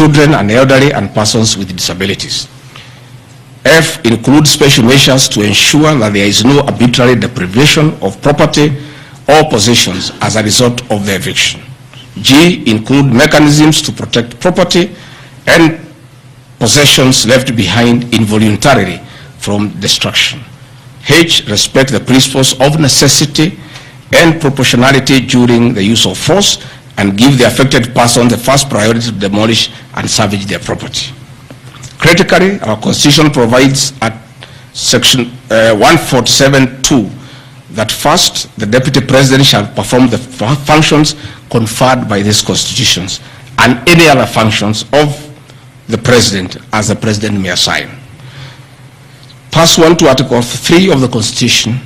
children and elderly and persons with disabilities. F, include special measures to ensure that there is no arbitrary deprivation of property or possessions as a result of the eviction. G, include mechanisms to protect property and possessions left behind involuntarily from destruction. H, respect the principles of necessity and proportionality during the use of force and give the affected person the first priority to demolish and salvage their property. Critically, our Constitution provides at Section 147(2) that first, the Deputy President shall perform the functions conferred by these constitutions and any other functions of the President as the President may assign. Pursuant to Article 3 of the Constitution,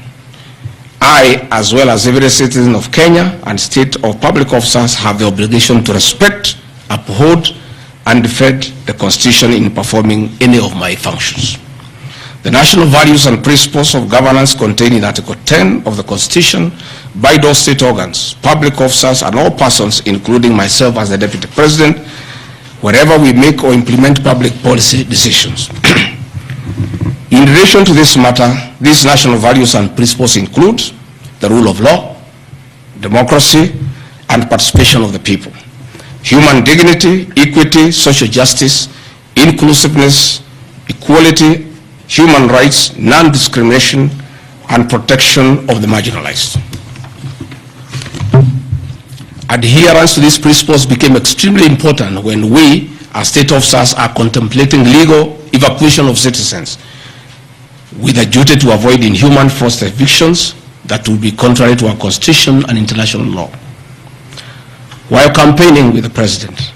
I, as well as every citizen of Kenya and state or public officers, have the obligation to respect, uphold, and defend the Constitution in performing any of my functions. The national values and principles of governance contained in Article 10 of the Constitution bind all state organs, public officers, and all persons, including myself as the Deputy President, wherever we make or implement public policy decisions. In relation to this matter, these national values and principles include the rule of law, democracy, and participation of the people, human dignity, equity, social justice, inclusiveness, equality, human rights, non-discrimination, and protection of the marginalized. Adherence to these principles became extremely important when we, as state officers, are contemplating legal evacuation of citizens with a duty to avoid inhuman forced evictions that would be contrary to our Constitution and international law. While campaigning with the President,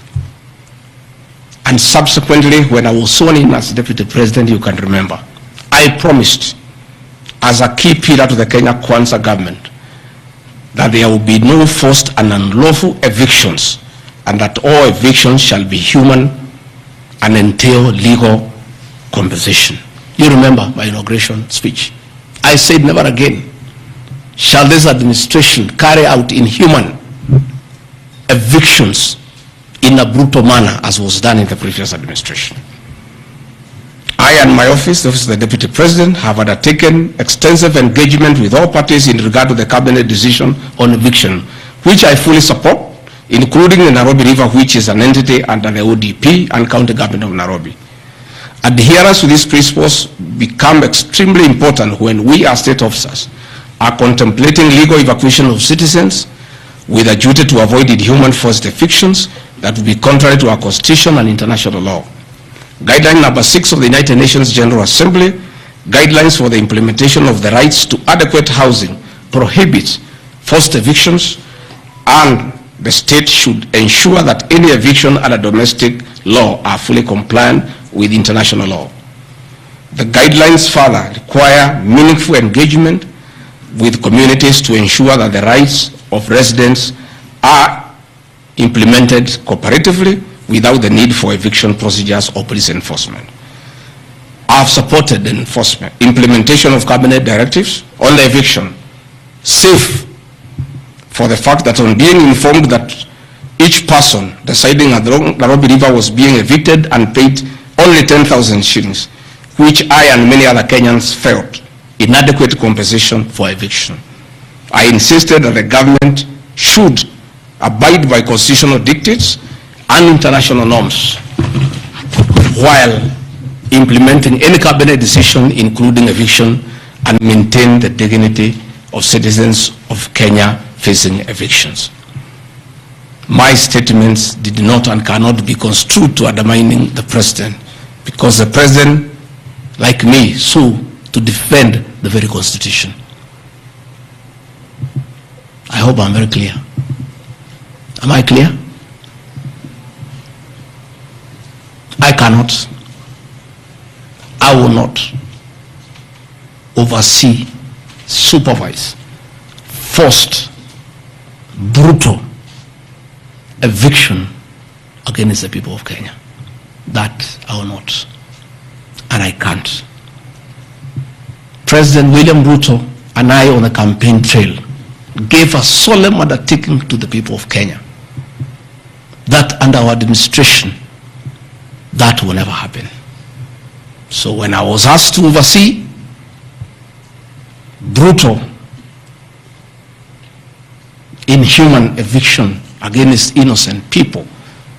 and subsequently when I was sworn in as Deputy President, you can remember, I promised as a key pillar to the Kenya Kwanza government that there will be no forced and unlawful evictions and that all evictions shall be human and entail legal compensation. You remember my inauguration speech. I said never again shall this administration carry out inhuman evictions in a brutal manner as was done in the previous administration. I and my office, the Office of the Deputy President, have undertaken extensive engagement with all parties in regard to the cabinet decision on eviction, which I fully support, including the Nairobi River, which is an entity under the ODP and County Government of Nairobi. Adherence to these principles become extremely important when we as state officers are contemplating legal evacuation of citizens with a duty to avoid inhuman forced evictions that would be contrary to our Constitution and international law. Guideline number 6 of the United Nations General Assembly, guidelines for the implementation of the rights to adequate housing, prohibits forced evictions, and the state should ensure that any eviction under domestic law are fully compliant with international law. The guidelines further require meaningful engagement with communities to ensure that the rights of residents are implemented cooperatively without the need for eviction procedures or police enforcement. I have supported the implementation of cabinet directives on the eviction, safe for the fact that on being informed that each person residing at the Nairobi River was being evicted and paid only 10,000 shillings, which I and many other Kenyans felt inadequate compensation for eviction. I insisted that the government should abide by constitutional dictates and international norms while implementing any cabinet decision, including eviction, and maintain the dignity of citizens of Kenya facing evictions. My statements did not and cannot be construed to undermining the President, because the President, like me, sued to defend the very Constitution. I hope I'm very clear. Am I clear? I cannot, I will not oversee, supervise forced, brutal eviction against the people of Kenya. That I will not, and I can't. President William Ruto and I on the campaign trail gave a solemn undertaking to the people of Kenya that under our administration That will never happen. So when I was asked to oversee brutal, inhuman eviction against innocent people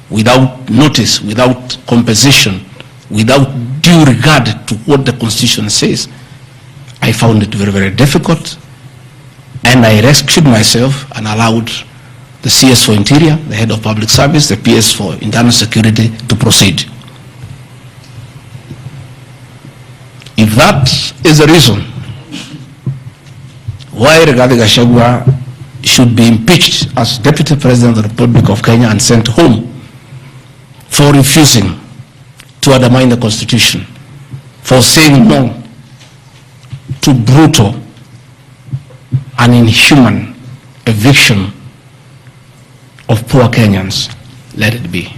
without notice, without compensation, without due regard to what the Constitution says, I found it very, very difficult, and I rescued myself and allowed the CS for Interior, the Head of Public Service, the PS for Internal Security to proceed. If that is the reason why Rigathi Gachagua should be impeached as Deputy President of the Republic of Kenya and sent home for refusing to undermine the Constitution, for saying no to brutal and inhuman eviction of poor Kenyans, let it be.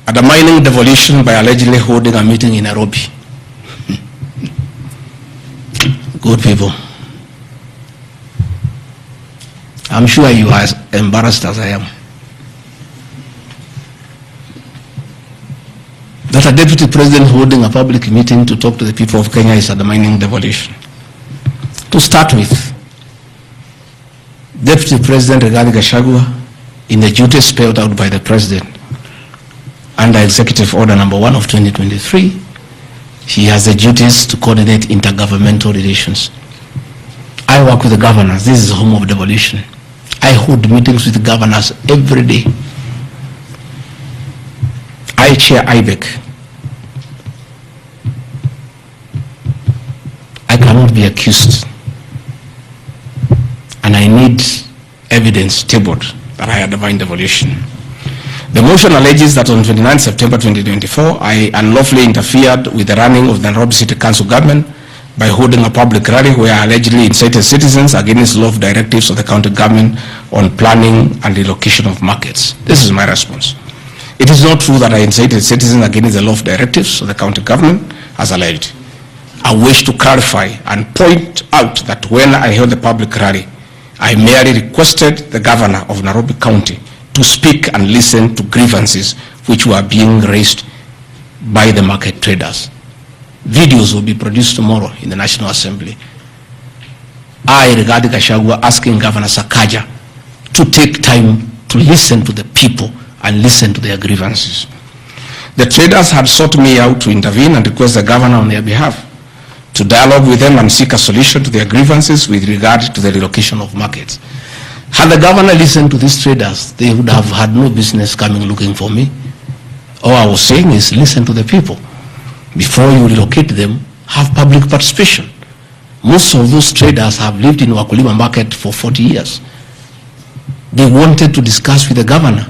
Undermining devolution by allegedly holding a meeting in Nairobi. Good people. I'm sure you are as embarrassed as I am. That a deputy president holding a public meeting to talk to the people of Kenya is undermining devolution. To start with, Deputy President Rigathi Gachagua, in the duties spelled out by the President under Executive Order number 1 of 2023, he has the duties to coordinate intergovernmental relations. I work with the governors. This is the home of devolution. I hold meetings with the governors every day. I chair IBEC. I cannot be accused, and I need evidence tabled that I undermined devolution. The motion alleges that on 29 September 2024, I unlawfully interfered with the running of the Nairobi City Council government by holding a public rally where I allegedly incited citizens against law directives of the county government on planning and relocation of markets. This is my response. It is not true that I incited citizens against the law directives of the county government as alleged. I wish to clarify and point out that when I held the public rally, I merely requested the governor of Nairobi County to speak and listen to grievances which were being raised by the market traders. Videos will be produced tomorrow in the National Assembly. I, Rigathi Gachagua, asking Governor Sakaja to take time to listen to the people and listen to their grievances. The traders had sought me out to intervene and request the governor on their behalf to dialogue with them and seek a solution to their grievances with regard to the relocation of markets. Had the governor listened to these traders, they would have had no business coming looking for me. All I was saying is listen to the people. Before you relocate them, have public participation. Most of those traders have lived in Wakulima market for 40 years. They wanted to discuss with the governor